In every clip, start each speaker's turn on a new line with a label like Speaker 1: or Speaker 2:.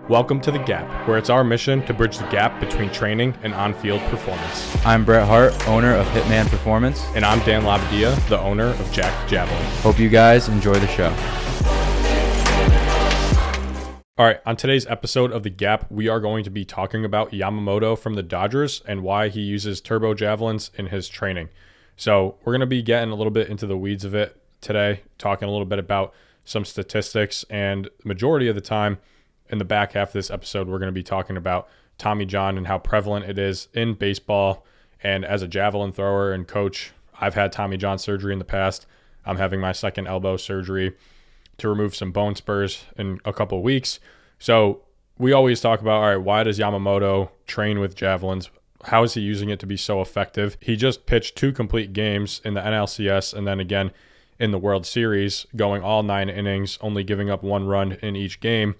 Speaker 1: Welcome to The Gap, where it's our mission to bridge the gap between training and on-field performance.
Speaker 2: I'm Brett Hart, owner of Hitman Performance.
Speaker 1: And I'm Dan Labadia, the owner of Jack Javelin.
Speaker 2: Hope you guys enjoy the show.
Speaker 1: All right, on today's episode of The Gap, we are going to be talking about Yamamoto from the Dodgers and why he uses turbo javelins in his training. So we're going to be getting a little bit into the weeds of it today, talking a little bit about some statistics, and the majority of the time in the back half of this episode, we're going to be talking about Tommy John and how prevalent it is in baseball. And as a javelin thrower and coach, I've had Tommy John surgery in the past. I'm having my second elbow surgery to remove some bone spurs in a couple of weeks. So we always talk about, all right, why does Yamamoto train with javelins? How is he using it to be so effective? He just pitched 2 complete games in the NLCS and then again in the World Series, going all 9 innings, only giving up 1 run in each game,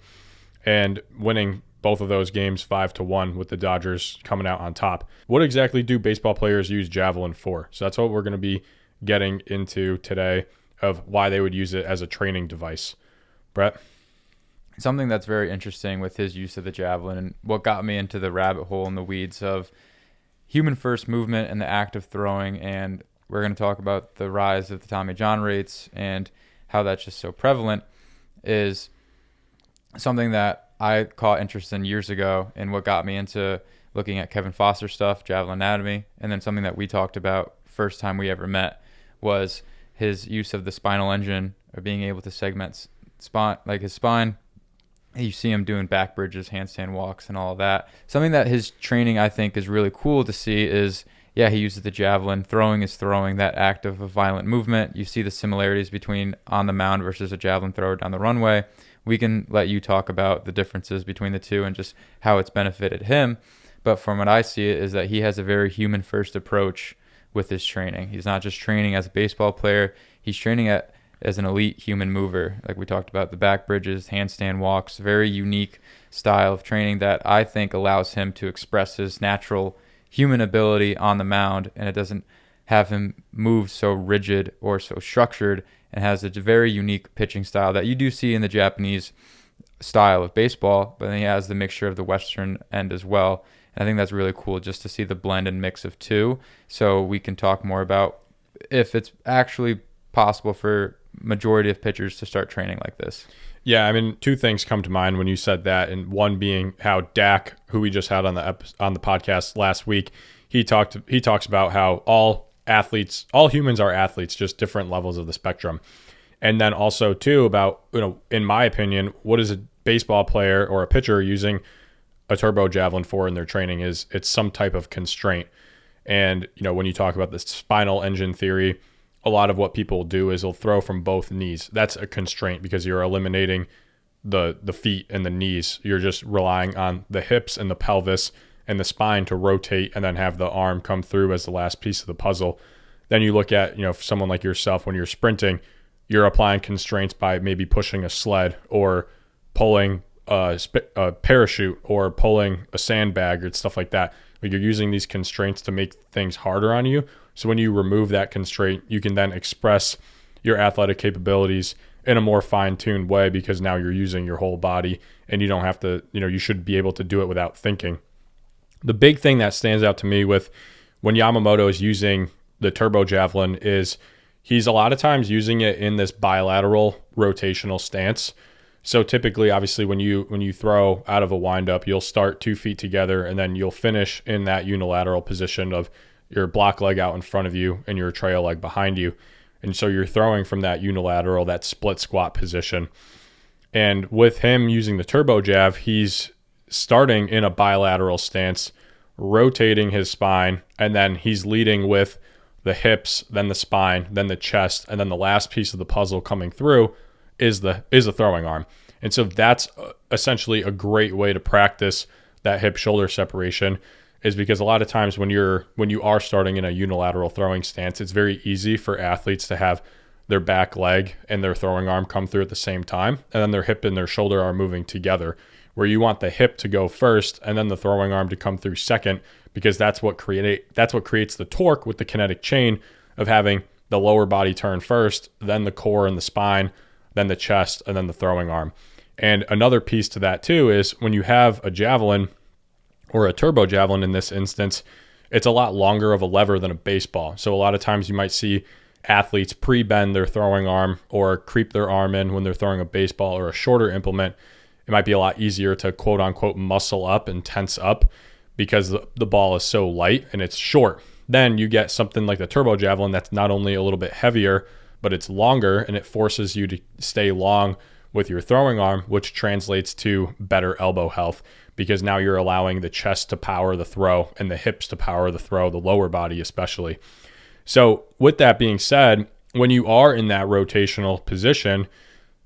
Speaker 1: and winning both of those games 5-1 with the Dodgers coming out on top. What exactly do baseball players use javelin for? So that's what we're going to be getting into today, of why they would use it as a training device. Brett?
Speaker 2: Something that's very interesting with his use of the javelin, and what got me into the rabbit hole in the weeds of human first movement and the act of throwing, and we're going to talk about the rise of the Tommy John rates and how that's just so prevalent, is something that I caught interest in years ago, and what got me into looking at Kevin Foster stuff, Javelin Anatomy, and then something that we talked about first time we ever met was his use of the spinal engine, or being able to segment spine, like his spine. You see him doing back bridges, handstand walks, and all of that. Something that his training, I think, is really cool to see is, yeah, he uses the javelin. Throwing is throwing, that act of a violent movement. You see the similarities between on the mound versus a javelin thrower down the runway. We can let you talk about the differences between the two and just how it's benefited him. But from what I see, it is that he has a very human-first approach with his training. He's not just training as a baseball player. He's training as an elite human mover. Like we talked about, the back bridges, handstand walks, very unique style of training that I think allows him to express his natural human ability on the mound, and it doesn't have him move so rigid or so structured, and has a very unique pitching style that you do see in the Japanese style of baseball, but then he has the mixture of the Western end as well. And I think that's really cool just to see the blend and mix of two. So we can talk more about if it's actually possible for majority of pitchers to start training like this.
Speaker 1: Yeah, I mean, 2 things come to mind when you said that, and one being how Dak, who we just had on the podcast last week, he talks about how all humans are athletes, just different levels of the spectrum. And then also too about, in my opinion, what is a baseball player or a pitcher using a turbo javelin for in their training is it's some type of constraint. And, when you talk about the spinal engine theory, a lot of what people do is they'll throw from both knees. That's a constraint because you're eliminating the feet and the knees. You're just relying on the hips and the pelvis and the spine to rotate and then have the arm come through as the last piece of the puzzle. Then you look at, for someone like yourself, when you're sprinting, you're applying constraints by maybe pushing a sled or pulling a parachute or pulling a sandbag or stuff like that. Like, you're using these constraints to make things harder on you. So when you remove that constraint, you can then express your athletic capabilities in a more fine-tuned way, because now you're using your whole body and you don't have to, you should be able to do it without thinking. The big thing that stands out to me with when Yamamoto is using the turbo javelin is he's a lot of times using it in this bilateral rotational stance. So typically, obviously, when you throw out of a windup, you'll start 2 feet together and then you'll finish in that unilateral position of your block leg out in front of you and your trail leg behind you. And so you're throwing from that unilateral, that split squat position. And with him using the turbo jav, he's starting in a bilateral stance, rotating his spine, and then he's leading with the hips, then the spine, then the chest, and then the last piece of the puzzle coming through is the throwing arm. And so that's essentially a great way to practice that hip shoulder separation, is because a lot of times when you are starting in a unilateral throwing stance, it's very easy for athletes to have their back leg and their throwing arm come through at the same time, and then their hip and their shoulder are moving together, where you want the hip to go first and then the throwing arm to come through second, because that's what creates the torque with the kinetic chain of having the lower body turn first, then the core and the spine, then the chest, and then the throwing arm. And another piece to that too is when you have a javelin or a turbo javelin in this instance, it's a lot longer of a lever than a baseball. So a lot of times you might see athletes pre-bend their throwing arm or creep their arm in when they're throwing a baseball or a shorter implement. It might be a lot easier to quote unquote muscle up and tense up because the ball is so light and it's short. Then you get something like the turbo javelin that's not only a little bit heavier, but it's longer, and it forces you to stay long with your throwing arm, which translates to better elbow health because now you're allowing the chest to power the throw and the hips to power the throw, the lower body especially. So with that being said, when you are in that rotational position,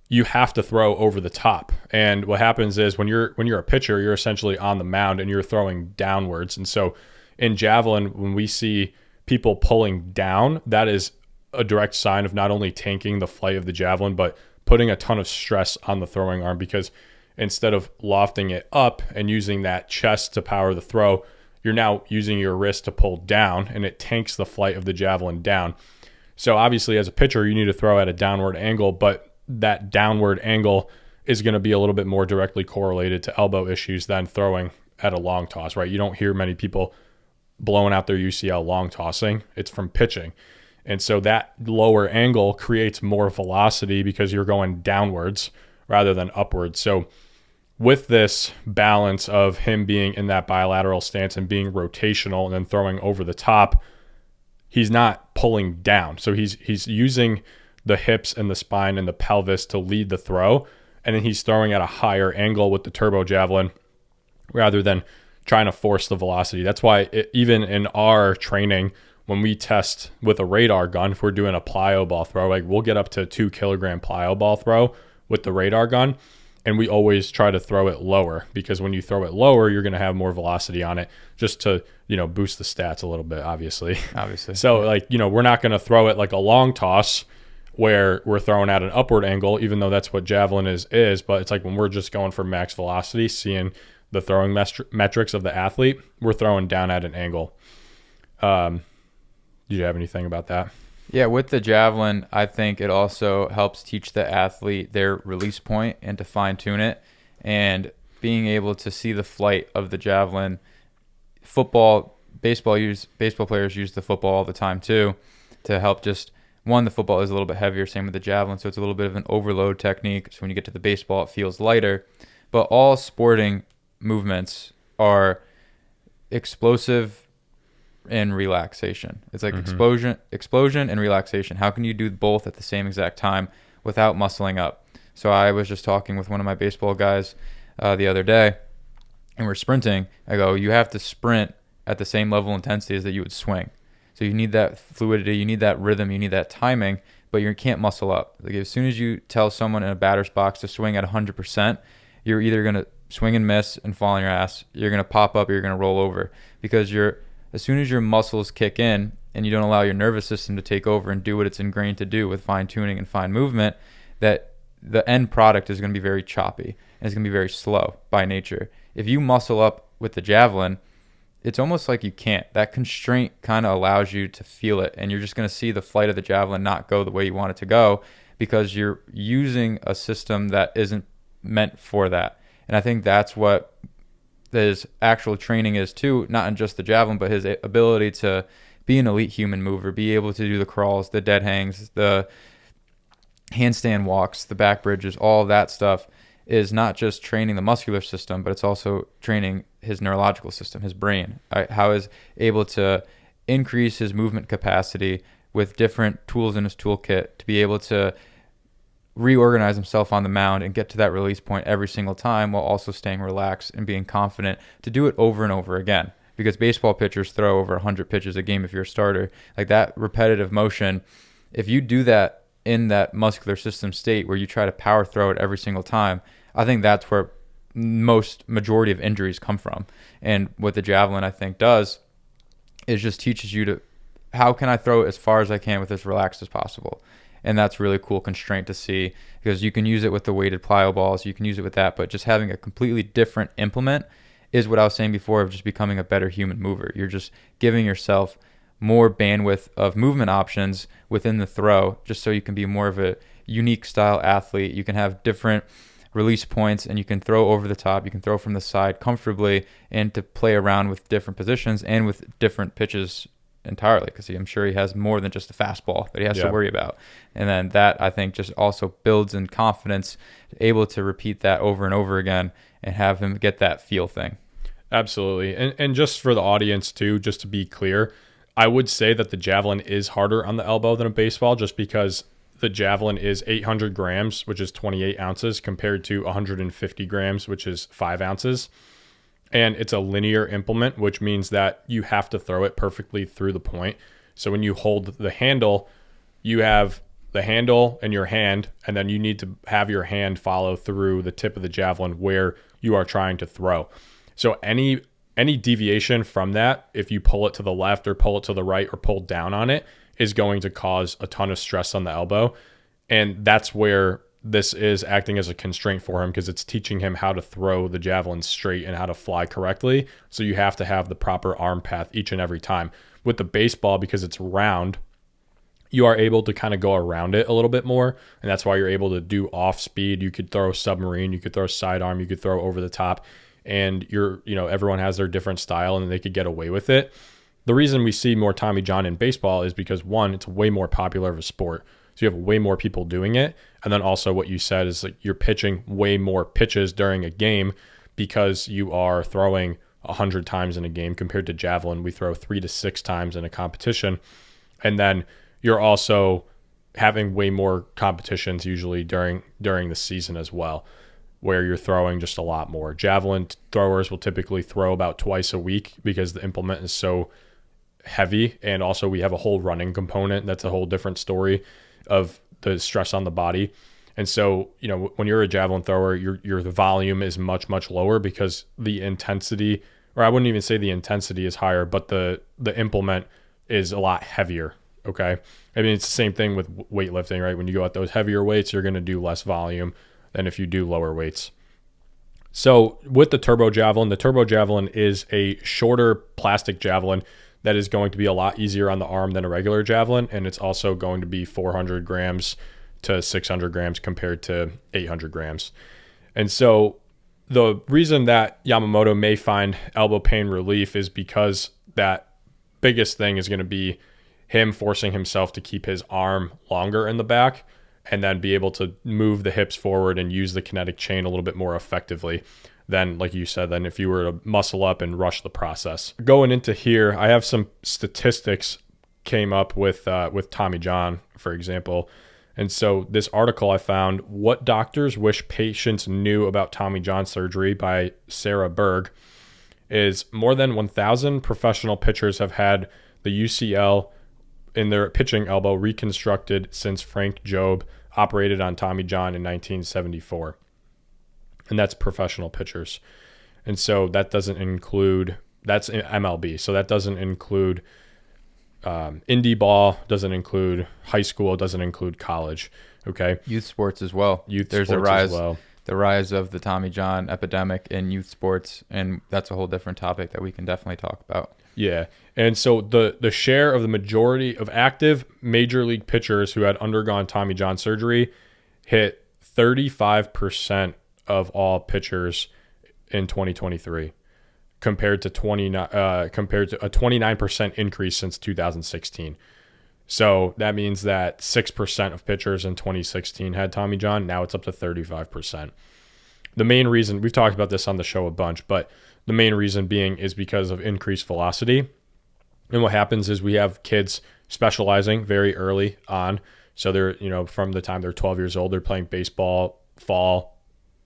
Speaker 1: you have to throw over the top. And what happens is when you're a pitcher, you're essentially on the mound and you're throwing downwards. And so in javelin, when we see people pulling down, that is a direct sign of not only tanking the flight of the javelin, but putting a ton of stress on the throwing arm, because instead of lofting it up and using that chest to power the throw, you're now using your wrist to pull down, and it tanks the flight of the javelin down. So obviously as a pitcher, you need to throw at a downward angle, but that downward angle is going to be a little bit more directly correlated to elbow issues than throwing at a long toss, right? You don't hear many people blowing out their UCL long tossing. It's from pitching. And so that lower angle creates more velocity because you're going downwards rather than upwards. So with this balance of him being in that bilateral stance and being rotational and then throwing over the top, he's not pulling down. So he's using the hips and the spine and the pelvis to lead the throw, and then he's throwing at a higher angle with the turbo javelin rather than trying to force the velocity. That's why even in our training, when we test with a radar gun, if we're doing a plyo ball throw, like we'll get up to 2 kilogram plyo ball throw with the radar gun, and we always try to throw it lower, because when you throw it lower, you're going to have more velocity on it, just to, boost the stats a little bit, obviously. So we're not going to throw it like a long toss where we're throwing at an upward angle, even though that's what javelin is. But it's like when we're just going for max velocity, seeing the throwing metrics of the athlete, we're throwing down at an angle. Do you have anything about that?
Speaker 2: Yeah, with the javelin, I think it also helps teach the athlete their release point and to fine tune it, and being able to see the flight of the javelin. Baseball players use the football all the time too, to help just, the football is a little bit heavier, same with the javelin, so it's a little bit of an overload technique. So when you get to the baseball, it feels lighter. But all sporting movements are explosive and relaxation. It's like explosion and relaxation. How can you do both at the same exact time without muscling up? So I was just talking with one of my baseball guys the other day, and we're sprinting. I go, you have to sprint at the same level of intensity as that you would swing. So you need that fluidity, you need that rhythm, you need that timing, but you can't muscle up. Like as soon as you tell someone in a batter's box to swing at 100%, you're either going to swing and miss and fall on your ass, you're going to pop up, or you're going to roll over, because as soon as your muscles kick in and you don't allow your nervous system to take over and do what it's ingrained to do with fine tuning and fine movement, that the end product is going to be very choppy and it's going to be very slow by nature. If you muscle up with the javelin, it's almost like you can't. That constraint kind of allows you to feel it, and you're just going to see the flight of the javelin not go the way you want it to go, because you're using a system that isn't meant for that. And I think that's what his actual training is too, not in just the javelin, but his ability to be an elite human mover, be able to do the crawls, the dead hangs, the handstand walks, the back bridges, all of that stuff is not just training the muscular system, but it's also training his neurological system, his brain. How is able to increase his movement capacity with different tools in his toolkit to be able to reorganize himself on the mound and get to that release point every single time, while also staying relaxed and being confident to do it over and over again. Because baseball pitchers throw over 100 pitches a game if you're a starter. Like that repetitive motion, if you do that in that muscular system state where you try to power throw it every single time, I think that's where majority of injuries come from. And what the javelin, I think, does is just teaches you to, how can I throw it as far as I can with as relaxed as possible? And that's really cool constraint to see, because you can use it with the weighted plyo balls, you can use it with that, but just having a completely different implement is what I was saying before, of just becoming a better human mover. You're just giving yourself more bandwidth of movement options within the throw, just so you can be more of a unique style athlete. You can have different release points, and you can throw over the top, you can throw from the side comfortably, and to play around with different positions and with different pitches entirely, because I'm sure he has more than just a fastball that he has to worry about. And then that, I think, just also builds in confidence, able to repeat that over and over again and have him get that feel thing.
Speaker 1: Absolutely. And just for the audience too, just to be clear, I would say that the javelin is harder on the elbow than a baseball, just because the javelin is 800 grams, which is 28 ounces, compared to 150 grams, which is 5 ounces. And it's a linear implement, which means that you have to throw it perfectly through the point. So when you hold the handle, you have the handle in your hand, and then you need to have your hand follow through the tip of the javelin where you are trying to throw. So any deviation from that, if you pull it to the left or pull it to the right or pull down on it, is going to cause a ton of stress on the elbow. And that's where this is acting as a constraint for him, because it's teaching him how to throw the javelin straight and how to fly correctly. So you have to have the proper arm path each and every time. With the baseball, because it's round, you are able to kind of go around it a little bit more. And that's why you're able to do off speed. You could throw submarine, you could throw sidearm, you could throw over the top. And everyone has their different style and they could get away with it. The reason we see more Tommy John in baseball is because, one, it's way more popular of a sport. So you have way more people doing it. And then also what you said is like you're pitching way more pitches during a game because you are throwing 100 times in a game compared to javelin. We throw 3 to 6 times in a competition. And then you're also having way more competitions usually during the season as well, where you're throwing just a lot more. Javelin throwers will typically throw about twice a week because the implement is so heavy. And also we have a whole running component. That's a whole different story of the stress on the body. And so, when you're a javelin thrower, your the volume is much, much lower because the intensity, or I wouldn't even say the intensity is higher, but the implement is a lot heavier. Okay. I mean, it's the same thing with weightlifting, right? When you go at those heavier weights, you're going to do less volume than if you do lower weights. So with the turbo javelin is a shorter plastic javelin that is going to be a lot easier on the arm than a regular javelin. And it's also going to be 400 grams to 600 grams compared to 800 grams. And so the reason that Yamamoto may find elbow pain relief is because that biggest thing is going to be him forcing himself to keep his arm longer in the back and then be able to move the hips forward and use the kinetic chain a little bit more effectively than, like you said, than if you were to muscle up and rush the process. Going into here, I have some statistics came up with Tommy John, for example. And so this article I found, What Doctors Wish Patients Knew About Tommy John Surgery by Sarah Berg, is more than 1,000 professional pitchers have had the UCL in their pitching elbow reconstructed since Frank Jobe operated on Tommy John in 1974. And that's professional pitchers. And so that doesn't include, that's MLB. So that doesn't include indie ball, doesn't include high school, doesn't include college. Okay.
Speaker 2: Youth sports as well. There's a rise, the rise of the Tommy John epidemic in youth sports. And that's a whole different topic that we can definitely talk about. Yeah.
Speaker 1: And so the share of the majority of active major league pitchers who had undergone Tommy John surgery hit 35% of all pitchers in 2023 compared to a 29% increase since 2016. So that means that 6% of pitchers in 2016 had Tommy John. Now it's up to 35%. The main reason, we've talked about this on the show a bunch, but the main reason being is because of increased velocity. And what happens is we have kids specializing very early on. So they're, from the time they're 12 years old, they're playing baseball, fall,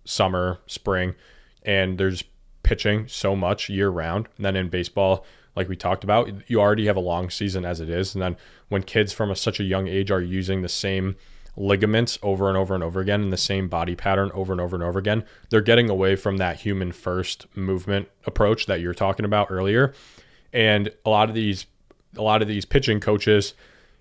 Speaker 1: summer, spring, and there's pitching so much year round. And then in baseball, like we talked about, you already have a long season as it is. And then when kids from such a young age are using the same ligaments over and over and over again in the same body pattern over and over and over again, they're getting away from that human first movement approach that you're talking about earlier. And a lot of these pitching coaches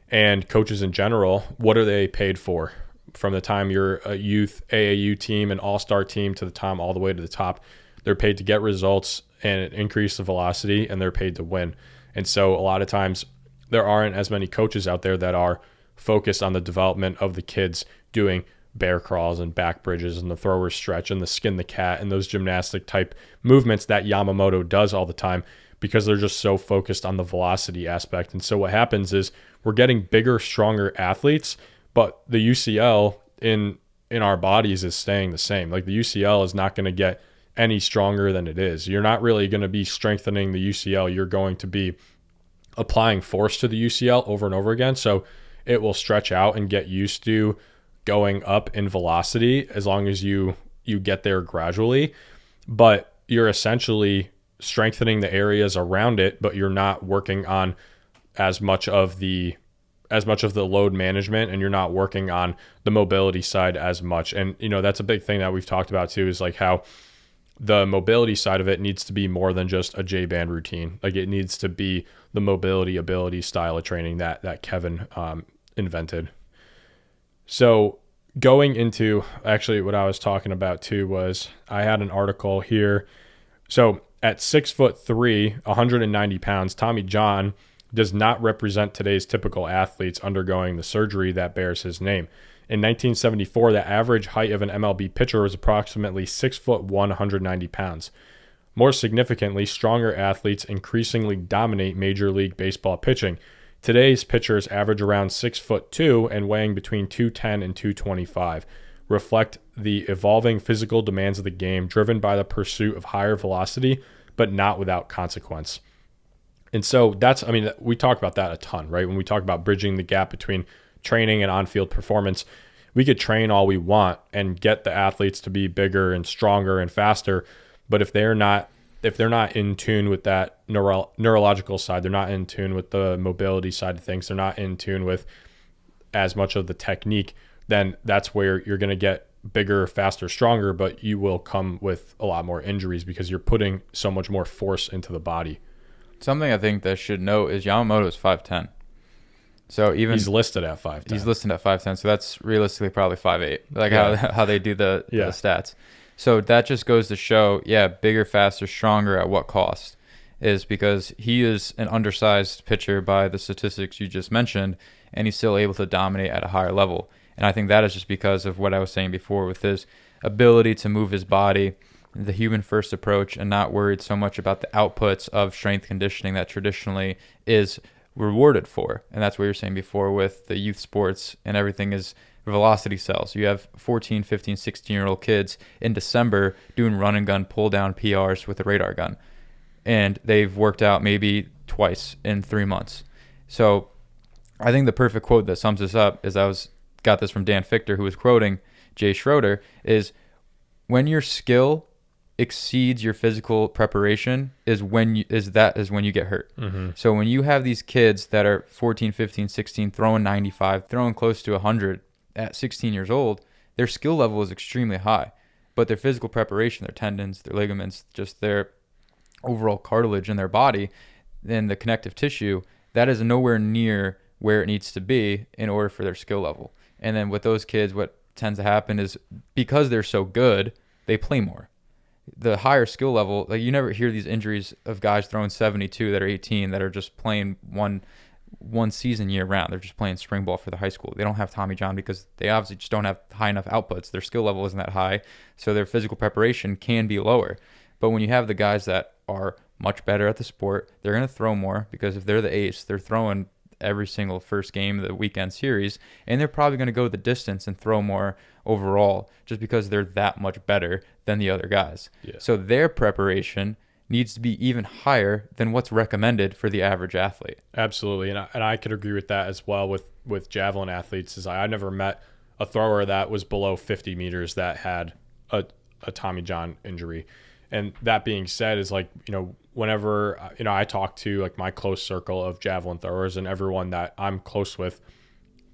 Speaker 1: and coaches in general, what are they paid for? From the time you're a youth AAU team, an all-star team, to the time all the way to the top, they're paid to get results and increase the velocity, and they're paid to win. And so a lot of times there aren't as many coaches out there that are focused on the development of the kids doing bear crawls and back bridges and the thrower stretch and the skin the cat and those gymnastic type movements that Yamamoto does all the time, because they're just so focused on the velocity aspect. And so what happens is we're getting bigger, stronger athletes, but the UCL in our bodies is staying the same. Like the UCL is not going to get any stronger than it is. You're not really going to be strengthening the UCL. You're going to be applying force to the UCL over and over again. So it will stretch out and get used to going up in velocity as long as you get there gradually. But you're essentially strengthening the areas around it, but you're not working on as much of the load management, and you're not working on the mobility side as much. And that's a big thing that we've talked about too, is like how the mobility side of it needs to be more than just a J-band routine. Like it needs to be the mobility ability style of training that Kevin invented. So going into actually what I was talking about too was I had an article here. So at 6'3", 190 pounds, Tommy John does not represent today's typical athletes undergoing the surgery that bears his name. In 1974, the average height of an MLB pitcher was approximately 6'1", 190 pounds. More significantly, stronger athletes increasingly dominate Major League Baseball pitching. Today's pitchers average around 6'2" and weighing between 210 and 225, reflect the evolving physical demands of the game, driven by the pursuit of higher velocity, but not without consequence. And so we talk about that a ton, right? When we talk about bridging the gap between training and on-field performance, we could train all we want and get the athletes to be bigger and stronger and faster, but if they're not in tune with that neurological side, they're not in tune with the mobility side of things, they're not in tune with as much of the technique, then that's where you're going to get bigger, faster, stronger, but you will come with a lot more injuries because you're putting so much more force into the body.
Speaker 2: Something I think that should note is Yamamoto is 5'10". So even
Speaker 1: he's listed at 5'10".
Speaker 2: He's listed at 5'10", so that's realistically probably 5'8", like how they do the stats. So that just goes to show, bigger, faster, stronger at what cost? Is because he is an undersized pitcher by the statistics you just mentioned, and he's still able to dominate at a higher level. And I think that is just because of what I was saying before with his ability to move his body, the human first approach, and not worried so much about the outputs of strength conditioning that traditionally is rewarded for. And that's what you're saying before with the youth sports, and everything is velocity cells. You have 14, 15, 16-year-old kids in December doing run and gun pull down PRs with a radar gun, and they've worked out maybe twice in 3 months. So I think the perfect quote that sums this up is got this from Dan Fichter, who was quoting Jay Schroeder, is when your skill exceeds your physical preparation is when you get hurt. Mm-hmm. So when you have these kids that are 14, 15, 16 throwing 95, throwing close to 100 at 16 years old, their skill level is extremely high, but their physical preparation, their tendons, their ligaments, just their overall cartilage in their body, and the connective tissue, that is nowhere near where it needs to be in order for their skill level. And then with those kids, what tends to happen is because they're so good, they play more. The higher skill level, like you never hear these injuries of guys throwing 72 that are 18 that are just playing one season year round. They're just playing spring ball for the high school. They don't have Tommy John because they obviously just don't have high enough outputs. Their skill level isn't that high, so their physical preparation can be lower. But when you have the guys that are much better at the sport, they're going to throw more because if they're the ace, they're throwing every single first game of the weekend series, and they're probably going to go the distance and throw more overall just because they're that much better than the other guys. Yeah. So their preparation needs to be even higher than what's recommended for the average athlete.
Speaker 1: Absolutely, and I could agree with that as well with javelin athletes. Is I never met a thrower that was below 50 meters that had a Tommy John injury. And that being said, is like, whenever, I talk to like my close circle of javelin throwers, and everyone that I'm close with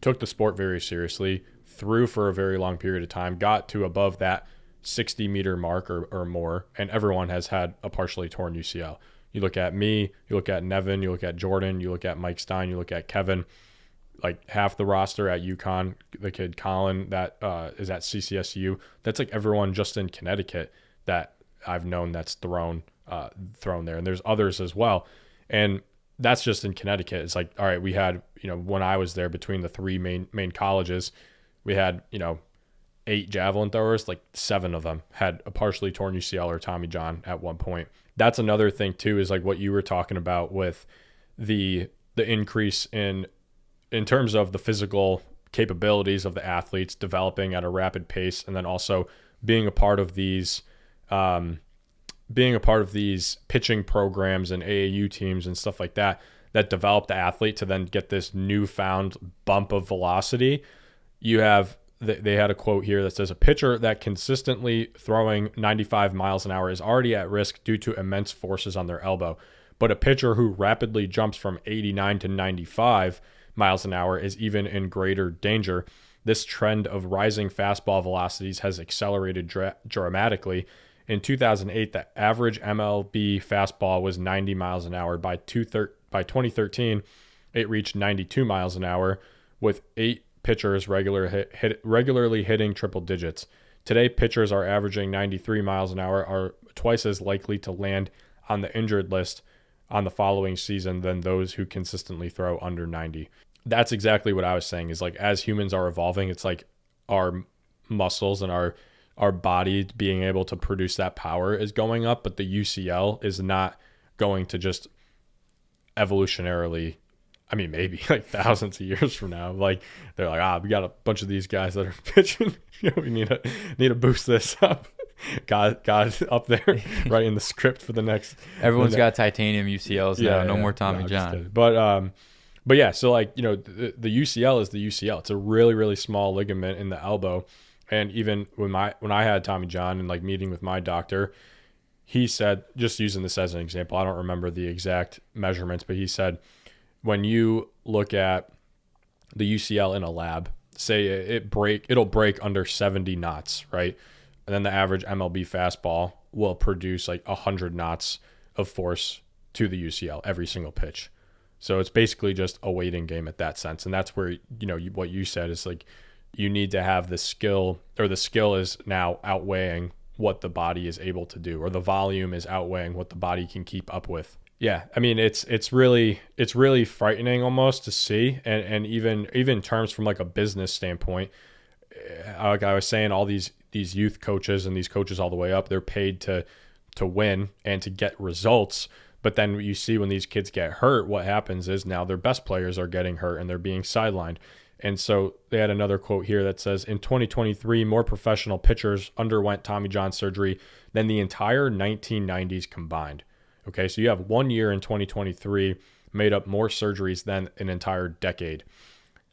Speaker 1: took the sport very seriously, threw for a very long period of time, got to above that 60-meter mark or more, and everyone has had a partially torn UCL. You look at me, you look at Nevin, you look at Jordan, you look at Mike Stein, you look at Kevin, like half the roster at UConn, the kid Colin that is at CCSU, that's like everyone just in Connecticut that I've known that's thrown there. And there's others as well. And that's just in Connecticut. It's like, all right, we had, when I was there between the three main colleges, we had, 8 javelin throwers, like 7 of them had a partially torn UCL or Tommy John at one point. That's another thing too, is like what you were talking about with the increase in terms of the physical capabilities of the athletes developing at a rapid pace, and then also being a part of these pitching programs and AAU teams and stuff like that develop the athlete to then get this newfound bump of velocity. They had a quote here that says, a pitcher that consistently throwing 95 miles an hour is already at risk due to immense forces on their elbow. But a pitcher who rapidly jumps from 89 to 95 miles an hour is even in greater danger. This trend of rising fastball velocities has accelerated dramatically. In 2008, the average MLB fastball was 90 miles an hour. By 2013, it reached 92 miles an hour, with 8 pitchers regularly hitting triple digits. Today, pitchers are averaging 93 miles an hour, are twice as likely to land on the injured list on the following season than those who consistently throw under 90. That's exactly what I was saying, is like, as humans are evolving, it's like our muscles and our body being able to produce that power is going up, but the UCL is not going to just evolutionarily, I mean, maybe like thousands of years from now, like they're like, we got a bunch of these guys that are pitching, we need to boost this up. God up there right in the script for the next.
Speaker 2: Everyone's got titanium UCLs now. No more Tommy John.
Speaker 1: But yeah, so like, the UCL is the UCL. It's a really, really small ligament in the elbow. And even when I had Tommy John and like meeting with my doctor, he said, just using this as an example, I don't remember the exact measurements, but he said, when you look at the UCL in a lab, say it'll break under 70 knots, right? And then the average MLB fastball will produce like 100 knots of force to the UCL every single pitch. So it's basically just a waiting game at that sense. And that's where, what you said is like, you need to have the skill, or the skill is now outweighing what the body is able to do, or the volume is outweighing what the body can keep up with. Yeah, I mean, it's really frightening almost to see, and even terms from like a business standpoint. Like I was saying, all these youth coaches and these coaches all the way up, they're paid to win and to get results. But then you see when these kids get hurt, what happens is now their best players are getting hurt and they're being sidelined. And so they had another quote here that says, in 2023, more professional pitchers underwent Tommy John surgery than the entire 1990s combined. Okay, so you have 1 year in 2023 made up more surgeries than an entire decade,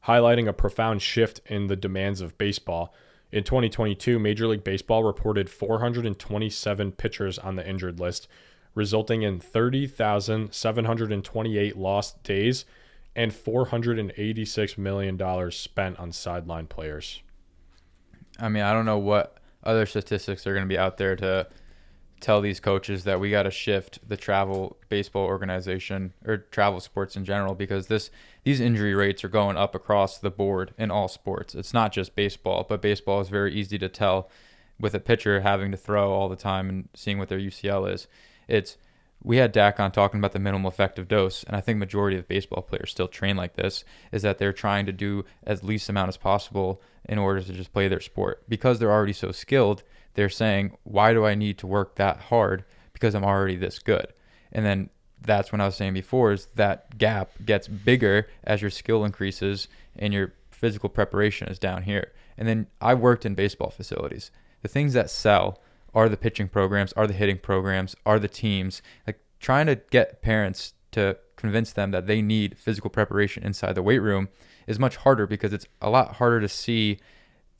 Speaker 1: highlighting a profound shift in the demands of baseball. In 2022, Major League Baseball reported 427 pitchers on the injured list, resulting in 30,728 lost days and $486 million spent on sideline players.
Speaker 2: I mean, I don't know what other statistics are going to be out there to tell these coaches that we got to shift the travel baseball organization or travel sports in general, because these injury rates are going up across the board in all sports. It's not just baseball, but baseball is very easy to tell with a pitcher having to throw all the time and seeing what their UCL is. We had Dak on talking about the minimal effective dose, and I think majority of baseball players still train like this, is that they're trying to do as least amount as possible in order to just play their sport. Because they're already so skilled, they're saying, why do I need to work that hard because I'm already this good? And then that's when I was saying before, is that gap gets bigger as your skill increases and your physical preparation is down here. And then I worked in baseball facilities. The things that sell are the pitching programs, are the hitting programs, are the teams. Like, trying to get parents to convince them that they need physical preparation inside the weight room is much harder, because it's a lot harder to see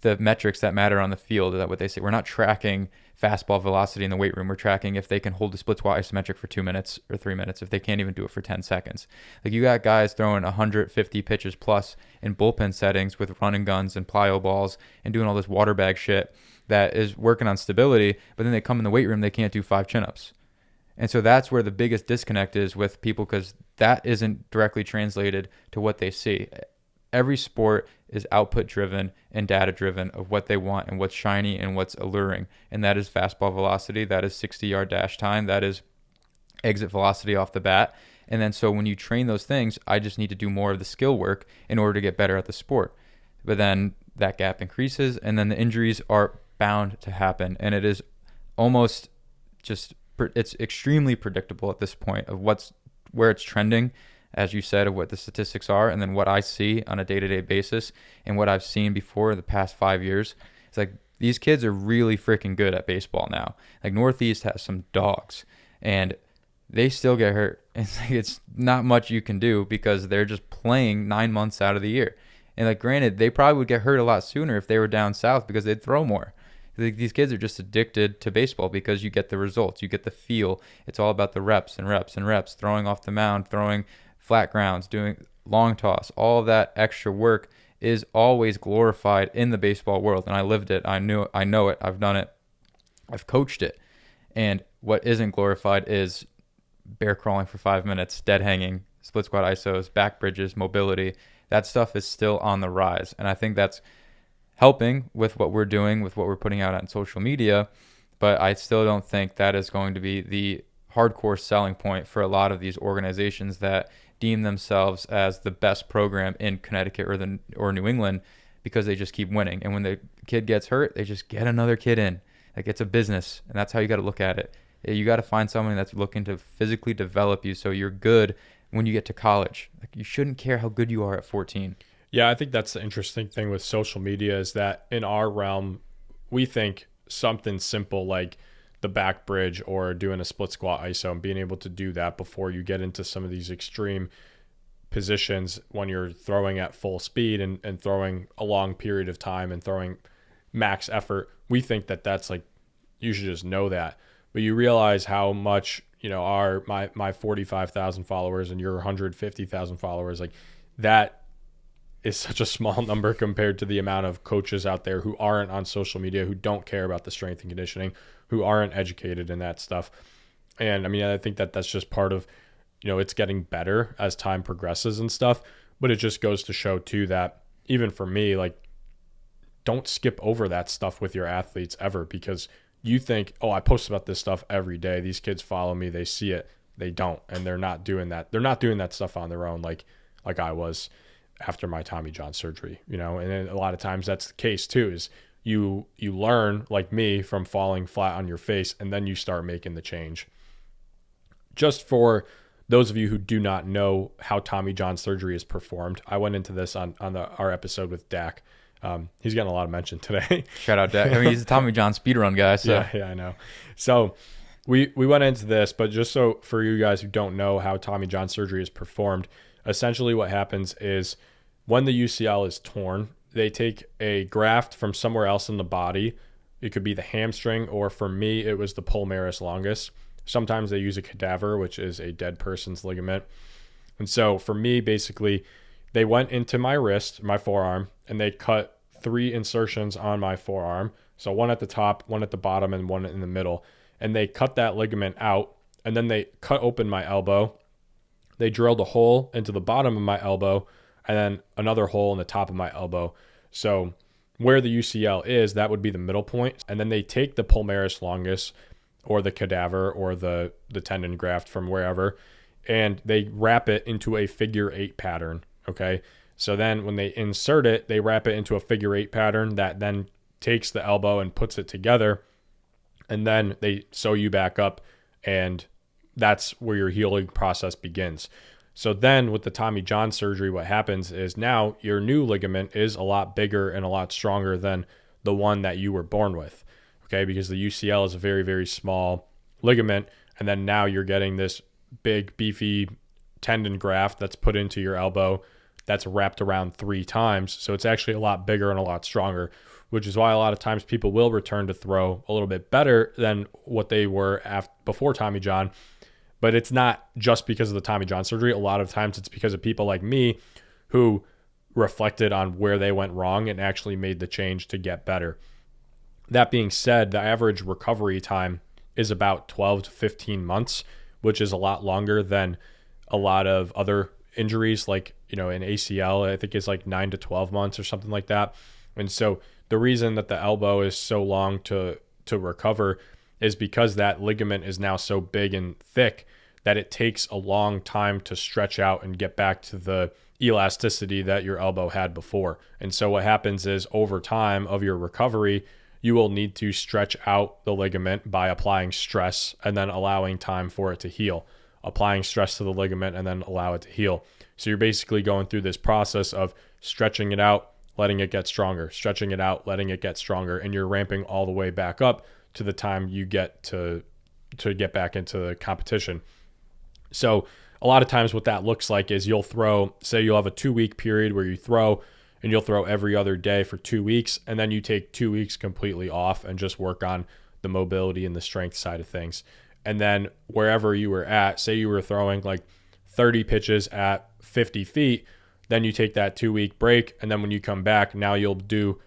Speaker 2: the metrics that matter on the field. Is that what they say? We're not tracking fastball velocity in the weight room. We're tracking if they can hold a split squat isometric for 2 minutes or 3 minutes, if they can't even do it for 10 seconds. Like, you got guys throwing 150 pitches plus in bullpen settings with running guns and plyo balls and doing all this water bag shit that is working on stability, but then they come in the weight room, they can't do 5 chin-ups. And so that's where the biggest disconnect is with people, because that isn't directly translated to what they see. Every sport is output driven and data driven of what they want and what's shiny and what's alluring. And that is fastball velocity, that is 60-yard dash time, that is exit velocity off the bat. And then so when you train those things, I just need to do more of the skill work in order to get better at the sport. But then that gap increases, and then the injuries are bound to happen. And it is almost just, it's extremely predictable at this point of where it's trending, as you said, of what the statistics are, and then what I see on a day-to-day basis and what I've seen before the past 5 years. It's like these kids are really freaking good at baseball now. Like Northeast has some dogs, and they still get hurt. It's not much you can do because they're just playing 9 months out of the year. And like, granted, they probably would get hurt a lot sooner if they were down south because they'd throw more. These kids are just addicted to baseball because you get the results, you get the feel. It's all about the reps and reps and reps, throwing off the mound, throwing flat grounds, doing long toss. All of that extra work is always glorified in the baseball world. And I lived it. I know it. I've done it. I've coached it. And what isn't glorified is bear crawling for 5 minutes, dead hanging, split squat isos, back bridges, mobility. That stuff is still on the rise. And I think that's helping with what we're doing, with what we're putting out on social media. But I still don't think that is going to be the hardcore selling point for a lot of these organizations that deem themselves as the best program in Connecticut or New England, because they just keep winning. And when the kid gets hurt, they just get another kid in. Like, it's a business, and that's how you got to look at it. You got to find someone that's looking to physically develop you so you're good when you get to college. Like, you shouldn't care how good you are at 14.
Speaker 1: Yeah, I think that's the interesting thing with social media is that in our realm, we think something simple like the back bridge or doing a split squat iso and being able to do that before you get into some of these extreme positions when you're throwing at full speed and throwing a long period of time and throwing max effort. We think that that's like, you should just know that. But you realize how much, my 45,000 followers and your 150,000 followers, like that is such a small number compared to the amount of coaches out there who aren't on social media, who don't care about the strength and conditioning, who aren't educated in that stuff. And I mean, I think that that's just part of, it's getting better as time progresses and stuff, but it just goes to show too that even for me, like, don't skip over that stuff with your athletes ever, because you think, oh, I post about this stuff every day. These kids follow me. They see it. They don't. And they're not doing that. They're not doing that stuff on their own like I was after my Tommy John surgery, and then a lot of times that's the case too, is you learn, like me, from falling flat on your face, and then you start making the change. Just for those of you who do not know how Tommy John surgery is performed, I went into this on our episode with Dak. He's getting a lot of mention today.
Speaker 2: Shout out Dak. I mean, he's a Tommy John speedrun guy. So.
Speaker 1: Yeah, I know. So we went into this, but just so for you guys who don't know how Tommy John surgery is performed, essentially what happens is when the UCL is torn, they take a graft from somewhere else in the body. It could be the hamstring, or for me, it was the palmaris longus. Sometimes they use a cadaver, which is a dead person's ligament. And so for me, basically, they went into my wrist, my forearm, and they cut 3 insertions on my forearm. So one at the top, one at the bottom, and one in the middle. And they cut that ligament out, and then they cut open my elbow. They drilled a hole into the bottom of my elbow, and then another hole in the top of my elbow. So where the UCL is, that would be the middle point. And then they take the palmaris longus or the cadaver or the tendon graft from wherever, and they wrap it into a figure 8 pattern. Okay. So then when they insert it, they wrap it into a figure 8 pattern that then takes the elbow and puts it together. And then they sew you back up, and that's where your healing process begins. So then with the Tommy John surgery, what happens is now your new ligament is a lot bigger and a lot stronger than the one that you were born with. Okay, because the UCL is a very, very small ligament. And then now you're getting this big, beefy tendon graft that's put into your elbow that's wrapped around 3 times. So it's actually a lot bigger and a lot stronger, which is why a lot of times people will return to throw a little bit better than what they were before Tommy John. But it's not just because of the Tommy John surgery. A lot of times it's because of people like me who reflected on where they went wrong and actually made the change to get better. That being said, the average recovery time is about 12 to 15 months, which is a lot longer than a lot of other injuries, like, an ACL, I think is like 9 to 12 months or something like that. And so the reason that the elbow is so long to recover is because that ligament is now so big and thick that it takes a long time to stretch out and get back to the elasticity that your elbow had before. And so what happens is over time of your recovery, you will need to stretch out the ligament by applying stress and then allowing time for it to heal, applying stress to the ligament and then allow it to heal. So you're basically going through this process of stretching it out, letting it get stronger, stretching it out, letting it get stronger, and you're ramping all the way back up to the time you get to get back into the competition. So a lot of times what that looks like is you'll throw, say you'll have a 2-week period where you throw, and you'll throw every other day for 2 weeks, and then you take 2 weeks completely off and just work on the mobility and the strength side of things. And then wherever you were at, say you were throwing like 30 pitches at 50 feet, then you take that 2-week break, and then when you come back, now you'll do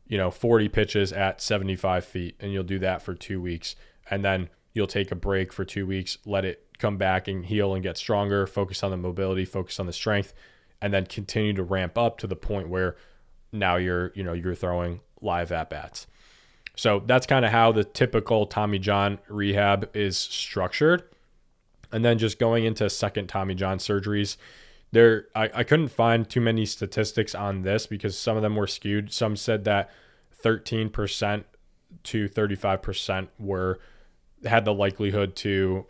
Speaker 1: 40 pitches at 75 feet, and you'll do that for 2 weeks. And then you'll take a break for 2 weeks, let it come back and heal and get stronger, focus on the mobility, focus on the strength, and then continue to ramp up to the point where now you're throwing live at-bats. So that's kind of how the typical Tommy John rehab is structured. And then just going into second Tommy John surgeries, I couldn't find too many statistics on this because some of them were skewed. Some said that 13% to 35% had the likelihood to,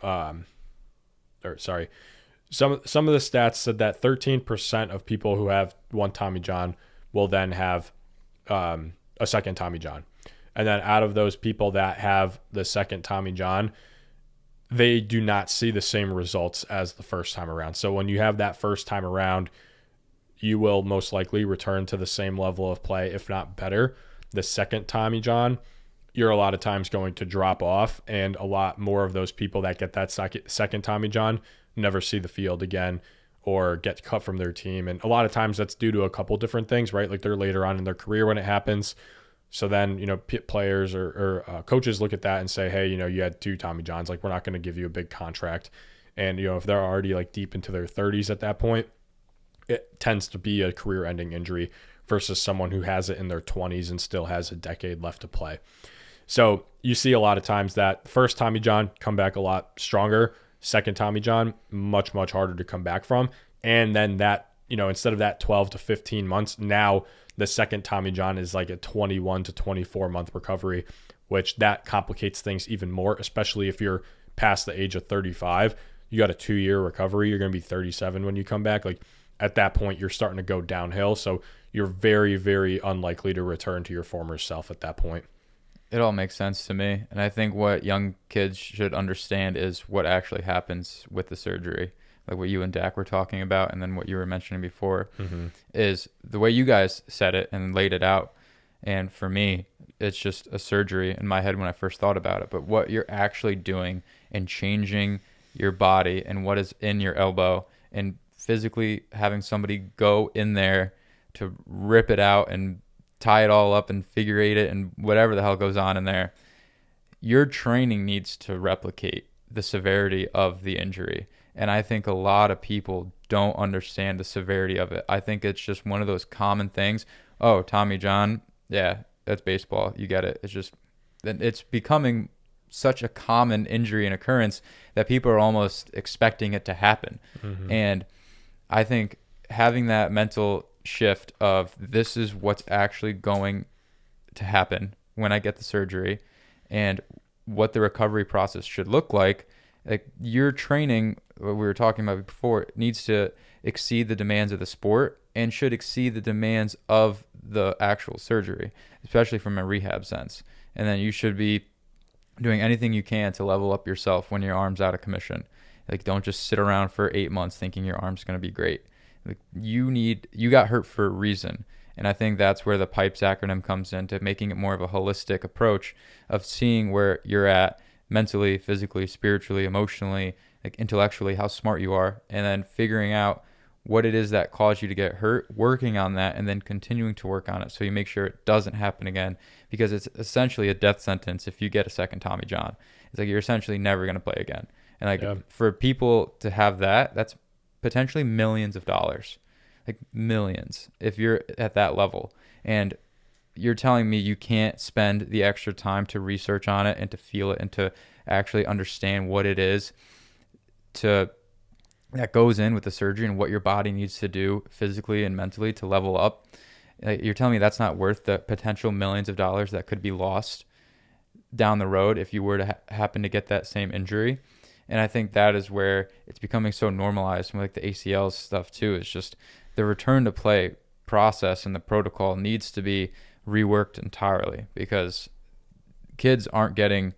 Speaker 1: some of the stats said that 13% of people who have one Tommy John will then have a second Tommy John. And then out of those people that have the second Tommy John, they do not see the same results as the first time around. So when you have that first time around, you will most likely return to the same level of play, if not better. The second Tommy John, you're a lot of times going to drop off, and a lot more of those people that get that second Tommy John never see the field again or get cut from their team. And a lot of times that's due to a couple different things, right? Like they're later on in their career when it happens. So then, players or coaches look at that and say, hey, you had 2 Tommy Johns, like we're not going to give you a big contract. And, if they're already like deep into their 30s at that point, it tends to be a career ending injury versus someone who has it in their 20s and still has a decade left to play. So you see a lot of times that first Tommy John come back a lot stronger. Second Tommy John, much, much harder to come back from. And then that, instead of that 12 to 15 months, now the second Tommy John is like a 21 to 24 month recovery, which that complicates things even more, especially if you're past the age of 35. You got a 2-year recovery. You're going to be 37 when you come back. Like at that point, you're starting to go downhill. So you're very, very unlikely to return to your former self at that point.
Speaker 2: It all makes sense to me. And I think what young kids should understand is what actually happens with the surgery. Like what you and Dak were talking about, and then what you were mentioning before, is the way you guys said it and laid it out. And for me, it's just a surgery in my head when I first thought about it. But what you're actually doing and changing your body and what is in your elbow and physically having somebody go in there to rip it out and tie it all up and figure eight it and whatever the hell goes on in there, your training needs to replicate the severity of the injury. And I think a lot of people don't understand the severity of it. I think it's just one of those common things. Oh, Tommy John, yeah, that's baseball. You get it. It's becoming such a common injury and occurrence that people are almost expecting it to happen. And I think having that mental shift of this is what's actually going to happen when I get the surgery and what the recovery process should look like your training, what we were talking about before, needs to exceed the demands of the sport and should exceed the demands of the actual surgery, especially from a rehab sense. And then you should be doing anything you can to level up yourself when your arm's out of commission. Like, don't just sit around for 8 months thinking your arm's going to be great. Like, you got hurt for a reason. And I think that's where the PIPES acronym comes into making it more of a holistic approach of seeing where you're at mentally, physically, spiritually, emotionally, like intellectually, how smart you are, and then figuring out what it is that caused you to get hurt, working on that, and then continuing to work on it so you make sure it doesn't happen again, because it's essentially a death sentence if you get a second Tommy John. It's like you're essentially never going to play again. And for people to have that, that's potentially millions of dollars, like millions, if you're at that level. And you're telling me you can't spend the extra time to research on it and to feel it and to actually understand what it is to that goes in with the surgery and what your body needs to do physically and mentally to level up. You're telling me that's not worth the potential millions of dollars that could be lost down the road if you were to happen to get that same injury. And I think that is where it's becoming so normalized, like the ACL stuff too. It's just the return to play process and the protocol needs to be reworked entirely, because kids aren't getting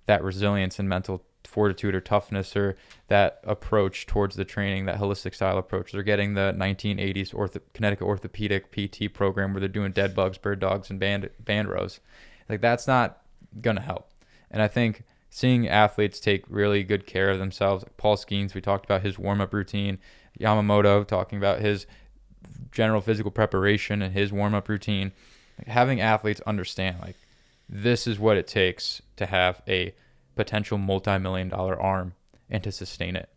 Speaker 2: that resilience and mental fortitude or toughness or that approach towards the training, that holistic style approach. They're getting the 1980s Connecticut orthopedic PT program where they're doing dead bugs, bird dogs, and band rows. Like, that's not going to help. And I think seeing athletes take really good care of themselves, like Paul Skeens, we talked about his warm-up routine, Yamamoto talking about his general physical preparation and his warm-up routine, like having athletes understand, like, this is what it takes to have a potential multi-million-dollar arm and to sustain it.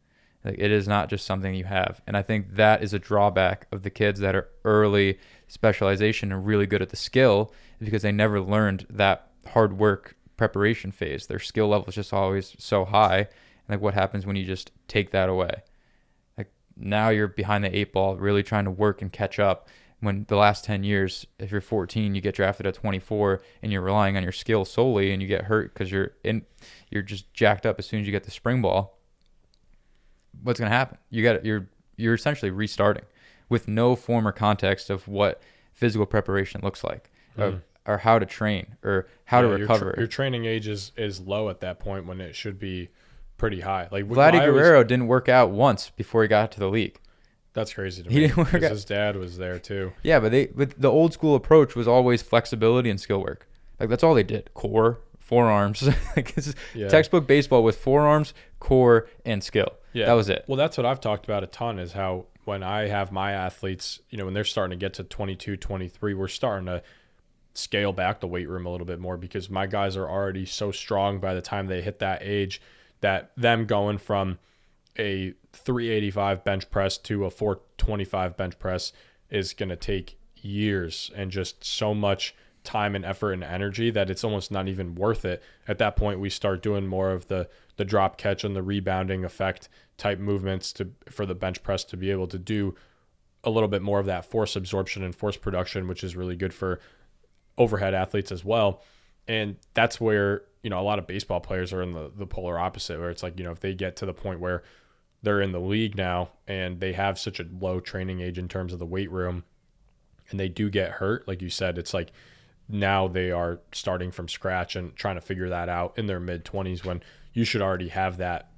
Speaker 2: Like, it is not just something you have. And I think that is a drawback of the kids that are early specialization and really good at the skill, because they never learned that hard work preparation phase. Their skill level is just always so high. And like, what happens when you just take that away? Like, now you're behind the eight ball, really trying to work and catch up. When the last 10 years, if you're 14, you get drafted at 24 and you're relying on your skill solely and you get hurt because you're just jacked up as soon as you get the spring ball, what's going to happen? You're essentially restarting with no form or context of what physical preparation looks like, or how to train or how to recover.
Speaker 1: Your training age is low at that point when it should be pretty high. Like,
Speaker 2: Vladdy Guerrero didn't work out once before he got to the league.
Speaker 1: That's crazy to me.
Speaker 2: He didn't work out.
Speaker 1: His dad was there too.
Speaker 2: Yeah, but the old school approach was always flexibility and skill work. Like, that's all they did. Core, forearms. Like, this is textbook baseball with forearms, core, and skill. Yeah, that was it.
Speaker 1: Well, that's what I've talked about a ton, is how when I have my athletes, when they're starting to get to 22, 23, we're starting to scale back the weight room a little bit more, because my guys are already so strong by the time they hit that age that them going from a 385 bench press to a 425 bench press is going to take years and just so much time and effort and energy that it's almost not even worth it. At that point, we start doing more of the drop catch and the rebounding effect type movements for the bench press to be able to do a little bit more of that force absorption and force production, which is really good for overhead athletes as well. And that's where, a lot of baseball players are in the polar opposite, where it's like, if they get to the point where they're in the league now and they have such a low training age in terms of the weight room and they do get hurt, like you said, it's like now they are starting from scratch and trying to figure that out in their mid-20s, when you should already have that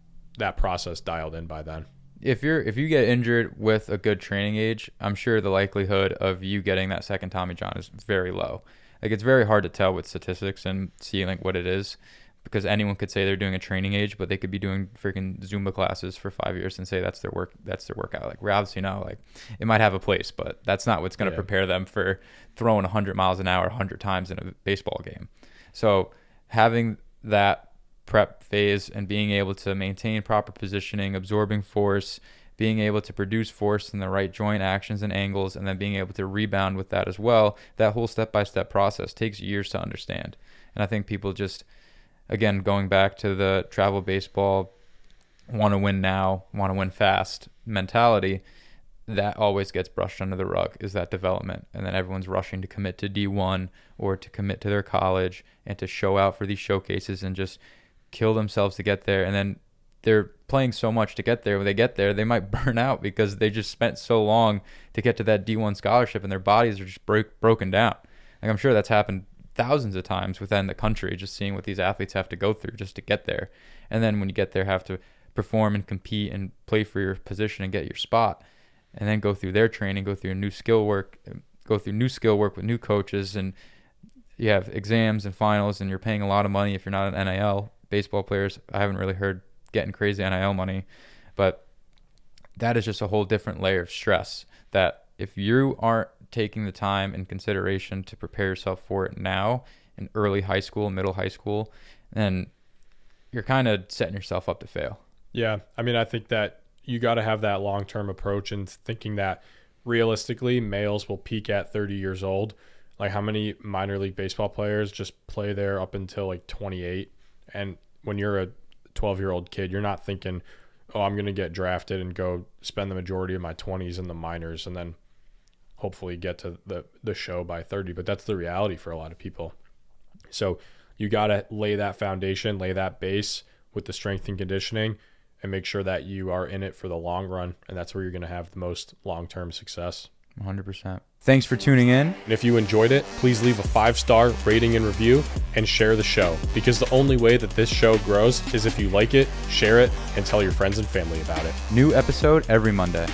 Speaker 1: process dialed in by then.
Speaker 2: If you get injured with a good training age, I'm sure the likelihood of you getting that second Tommy John is very low. Like, it's very hard to tell with statistics and see like what it is, because anyone could say they're doing a training age, but they could be doing freaking Zumba classes for 5 years and say that's their workout. Like, we obviously know, like, it might have a place, but that's not what's going to prepare them for throwing 100 miles an hour 100 times in a baseball game. So having that prep phase and being able to maintain proper positioning, absorbing force, being able to produce force in the right joint actions and angles, and then being able to rebound with that as well, that whole step-by-step process takes years to understand. And I think people just, again, going back to the travel baseball, want to win now, want to win fast mentality, that always gets brushed under the rug, is that development. And then everyone's rushing to commit to D1 or to commit to their college and to show out for these showcases and just kill themselves to get there. And then they're playing so much to get there. When they get there, they might burn out because they just spent so long to get to that D1 scholarship and their bodies are just broken down. Like, I'm sure that's happened thousands of times within the country, just seeing what these athletes have to go through just to get there. And then when you get there, have to perform and compete and play for your position and get your spot, and then go through their training, go through new skill work with new coaches, and you have exams and finals, and you're paying a lot of money if you're not an NIL. Baseball players, I haven't really heard getting crazy NIL money, but that is just a whole different layer of stress that if you aren't taking the time and consideration to prepare yourself for it now in early high school, middle high school, then you're kind of setting yourself up to fail.
Speaker 1: Yeah. I mean, I think that you got to have that long-term approach and thinking that realistically males will peak at 30 years old. Like, how many minor league baseball players just play there up until like 28? And when you're a 12-year-old kid, you're not thinking, oh, I'm going to get drafted and go spend the majority of my 20s in the minors and then hopefully get to the show by 30. But that's the reality for a lot of people. So you got to lay that foundation, lay that base with the strength and conditioning, and make sure that you are in it for the long run. And that's where you're going to have the most long-term success.
Speaker 2: 100%. Thanks for tuning in.
Speaker 1: And if you enjoyed it, please leave a 5-star rating and review and share the show, because the only way that this show grows is if you like it, share it, and tell your friends and family about it.
Speaker 2: New episode every Monday.